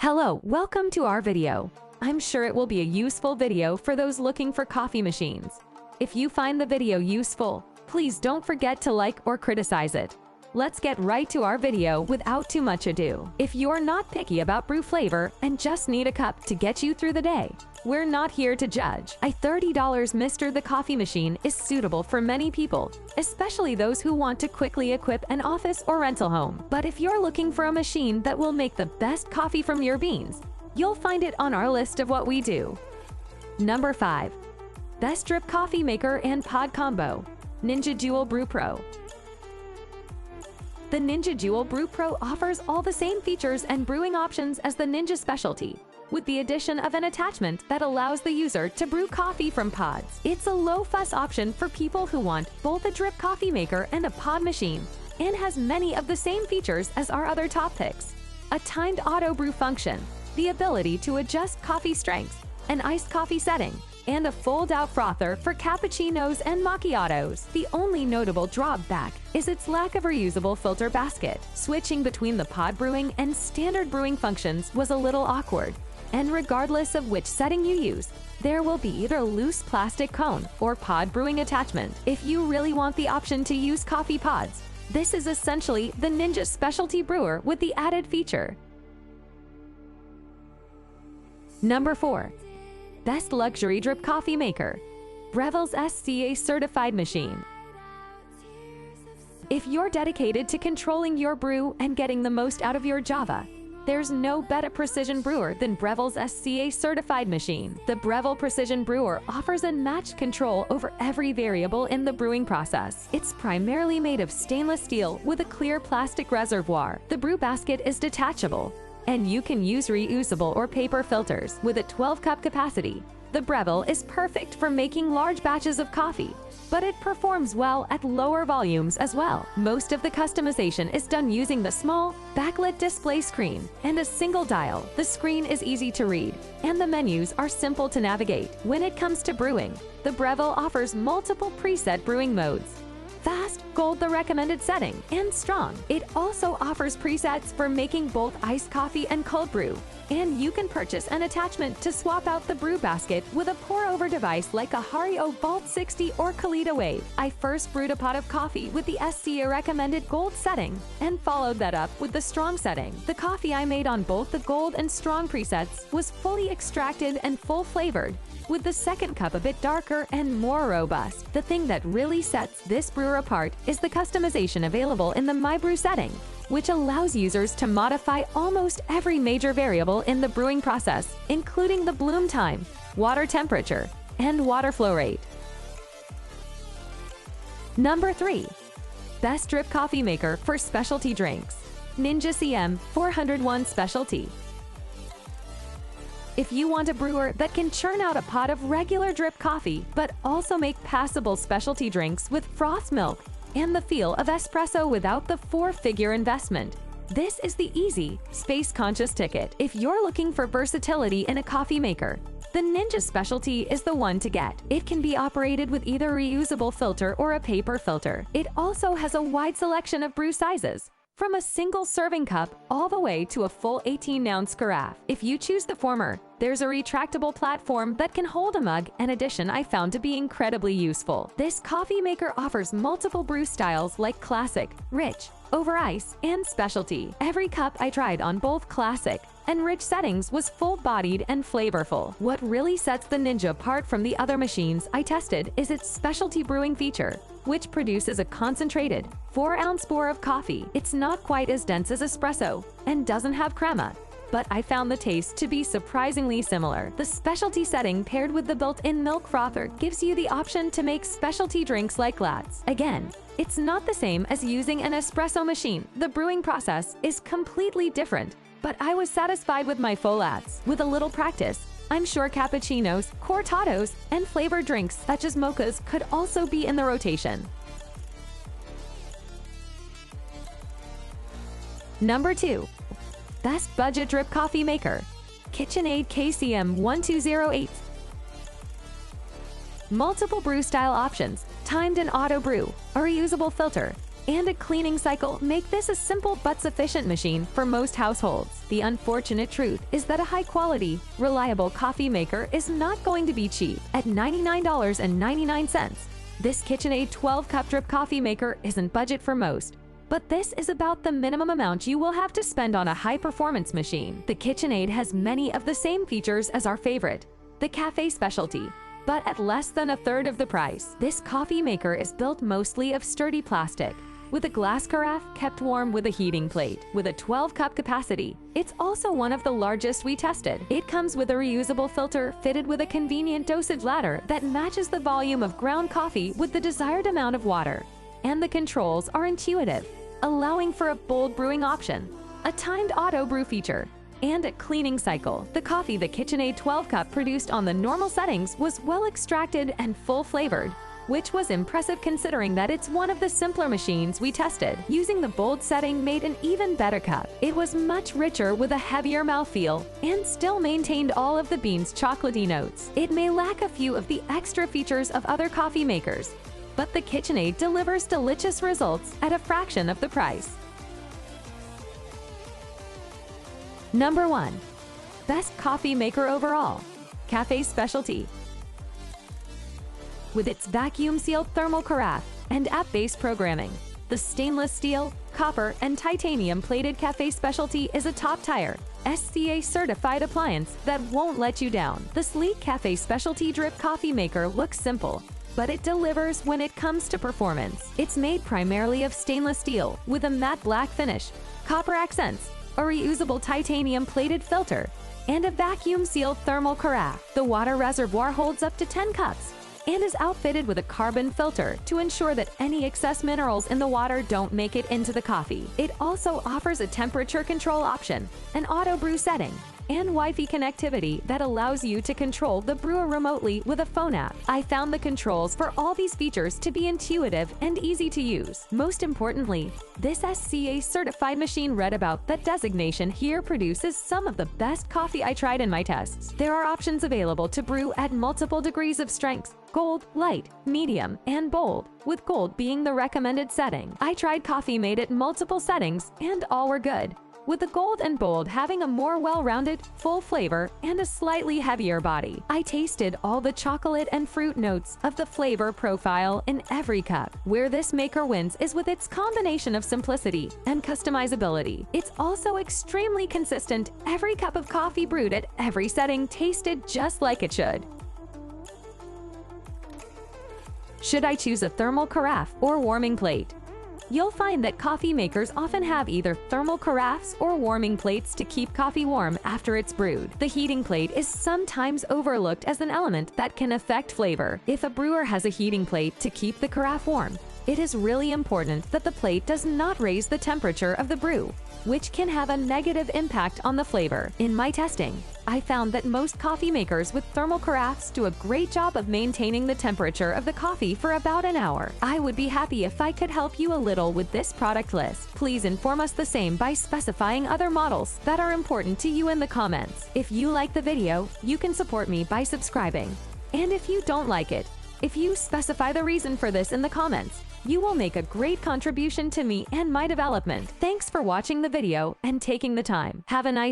Hello, welcome to our video. I'm sure it will be a useful video for those looking for coffee machines. If you find the video useful, please don't forget to like or criticize it. Let's get right to our video without too much ado. If you're not picky about brew flavor and just need a cup to get you through the day, we're not here to judge. A $30 Mr. The Coffee Machine is suitable for many people, especially those who want to quickly equip an office or rental home. But if you're looking for a machine that will make the best coffee from your beans, you'll find it on our list of what we do. Number 5. Best Drip Coffee Maker and Pod Combo, Ninja Dualbrew Pro. The Ninja Dualbrew Pro offers all the same features and brewing options as the Ninja Specialty, with the addition of an attachment that allows the user to brew coffee from pods. It's a low-fuss option for people who want both a drip coffee maker and a pod machine, and has many of the same features as our other top picks. A timed auto brew function, the ability to adjust coffee strengths, an iced coffee setting, and a fold-out frother for cappuccinos and macchiatos. The only notable drawback is its lack of reusable filter basket. Switching between the pod brewing and standard brewing functions was a little awkward, and regardless of which setting you use, there will be either a loose plastic cone or pod brewing attachment. If you really want the option to use coffee pods, this is essentially the Ninja Specialty Brewer with the added feature. Number 4. Best Luxury Drip Coffee Maker, Breville's SCA-Certified Machine. If you're dedicated to controlling your brew and getting the most out of your Java, there's no better precision brewer than Breville's SCA-Certified machine. The Breville Precision Brewer offers unmatched control over every variable in the brewing process. It's primarily made of stainless steel with a clear plastic reservoir. The brew basket is detachable, and you can use reusable or paper filters. With a 12-cup capacity, the Breville is perfect for making large batches of coffee, but it performs well at lower volumes as well. Most of the customization is done using the small, backlit display screen and a single dial. The screen is easy to read, and the menus are simple to navigate. When it comes to brewing, the Breville offers multiple preset brewing modes: fast, gold the recommended setting, and strong. It also offers presets for making both iced coffee and cold brew, and you can purchase an attachment to swap out the brew basket with a pour-over device like a Hario Vault 60 or Kalita Wave. I first brewed a pot of coffee with the SCA recommended gold setting and followed that up with the strong setting. The coffee I made on both the gold and strong presets was fully extracted and full-flavored, with the second cup a bit darker and more robust. The thing that really sets this brewer apart is the customization available in the My Brew setting, which allows users to modify almost every major variable in the brewing process, including the bloom time, water temperature, and water flow rate. Number 3. Best Drip Coffee Maker for Specialty Drinks, Ninja CM401 Specialty. If you want a brewer that can churn out a pot of regular drip coffee, but also make passable specialty drinks with froth milk and the feel of espresso without the four-figure investment, this is the easy, space-conscious ticket. If you're looking for versatility in a coffee maker, the Ninja Specialty is the one to get. It can be operated with either a reusable filter or a paper filter. It also has a wide selection of brew sizes, from a single serving cup all the way to a full 18-ounce carafe. If you choose the former, there's a retractable platform that can hold a mug, an addition I found to be incredibly useful. This coffee maker offers multiple brew styles like classic, rich, over ice, and specialty. Every cup I tried on both classic and rich settings was full-bodied and flavorful. What really sets the Ninja apart from the other machines I tested is its specialty brewing feature, which produces a concentrated 4-ounce pour of coffee. It's not quite as dense as espresso and doesn't have crema, but I found the taste to be surprisingly similar. The specialty setting paired with the built-in milk frother gives you the option to make specialty drinks like lattes. Again, it's not the same as using an espresso machine. The brewing process is completely different, but I was satisfied with my full lattes. With a little practice, I'm sure cappuccinos, cortados, and flavored drinks such as mochas could also be in the rotation. Number 2. Best Budget Drip Coffee Maker, KitchenAid KCM1208. Multiple brew style options, timed and auto brew, a reusable filter, and a cleaning cycle make this a simple but sufficient machine for most households. The unfortunate truth is that a high-quality, reliable coffee maker is not going to be cheap. At $99.99, this KitchenAid 12-cup drip coffee maker isn't budget for most. But this is about the minimum amount you will have to spend on a high-performance machine. The KitchenAid has many of the same features as our favorite, the Café specialty, but at less than a third of the price. This coffee maker is built mostly of sturdy plastic, with a glass carafe kept warm with a heating plate. With a 12-cup capacity, it's also one of the largest we tested. It comes with a reusable filter fitted with a convenient dosage ladder that matches the volume of ground coffee with the desired amount of water. And the controls are intuitive, allowing for a bold brewing option, a timed auto brew feature, and a cleaning cycle. The coffee the KitchenAid 12-cup produced on the normal settings was well extracted and full-flavored, which was impressive considering that it's one of the simpler machines we tested. Using the bold setting made an even better cup. It was much richer with a heavier mouthfeel and still maintained all of the bean's chocolatey notes. It may lack a few of the extra features of other coffee makers, but the KitchenAid delivers delicious results at a fraction of the price. Number 1. Best coffee maker overall, Café Specialty. With its vacuum-sealed thermal carafe and app-based programming, the stainless steel, copper, and titanium-plated Café Specialty is a top-tier, SCA-Certified appliance that won't let you down. The sleek Café Specialty drip coffee maker looks simple, but it delivers when it comes to performance. It's made primarily of stainless steel with a matte black finish, copper accents, a reusable titanium-plated filter, and a vacuum-sealed thermal carafe. The water reservoir holds up to 10 cups and is outfitted with a carbon filter to ensure that any excess minerals in the water don't make it into the coffee. It also offers a temperature control option, an auto brew setting, and Wi-Fi connectivity that allows you to control the brewer remotely with a phone app. I found the controls for all these features to be intuitive and easy to use. Most importantly, this SCA-certified machine read about that designation here produces some of the best coffee I tried in my tests. There are options available to brew at multiple degrees of strength: gold, light, medium, and bold, with gold being the recommended setting. I tried coffee made at multiple settings and all were good, with the gold and bold having a more well-rounded, full flavor and a slightly heavier body. I tasted all the chocolate and fruit notes of the flavor profile in every cup. Where this maker wins is with its combination of simplicity and customizability. It's also extremely consistent. Every cup of coffee brewed at every setting tasted just like it should. Should I choose a thermal carafe or warming plate? You'll find that coffee makers often have either thermal carafes or warming plates to keep coffee warm after it's brewed. The heating plate is sometimes overlooked as an element that can affect flavor. If a brewer has a heating plate to keep the carafe warm, it is really important that the plate does not raise the temperature of the brew, which can have a negative impact on the flavor. In my testing, I found that most coffee makers with thermal carafes do a great job of maintaining the temperature of the coffee for about an hour. I would be happy if I could help you a little with this product list. Please inform us the same by specifying other models that are important to you in the comments. If you like the video, you can support me by subscribing. And if you don't like it, if you specify the reason for this in the comments, you will make a great contribution to me and my development. Thanks for watching the video and taking the time. Have a nice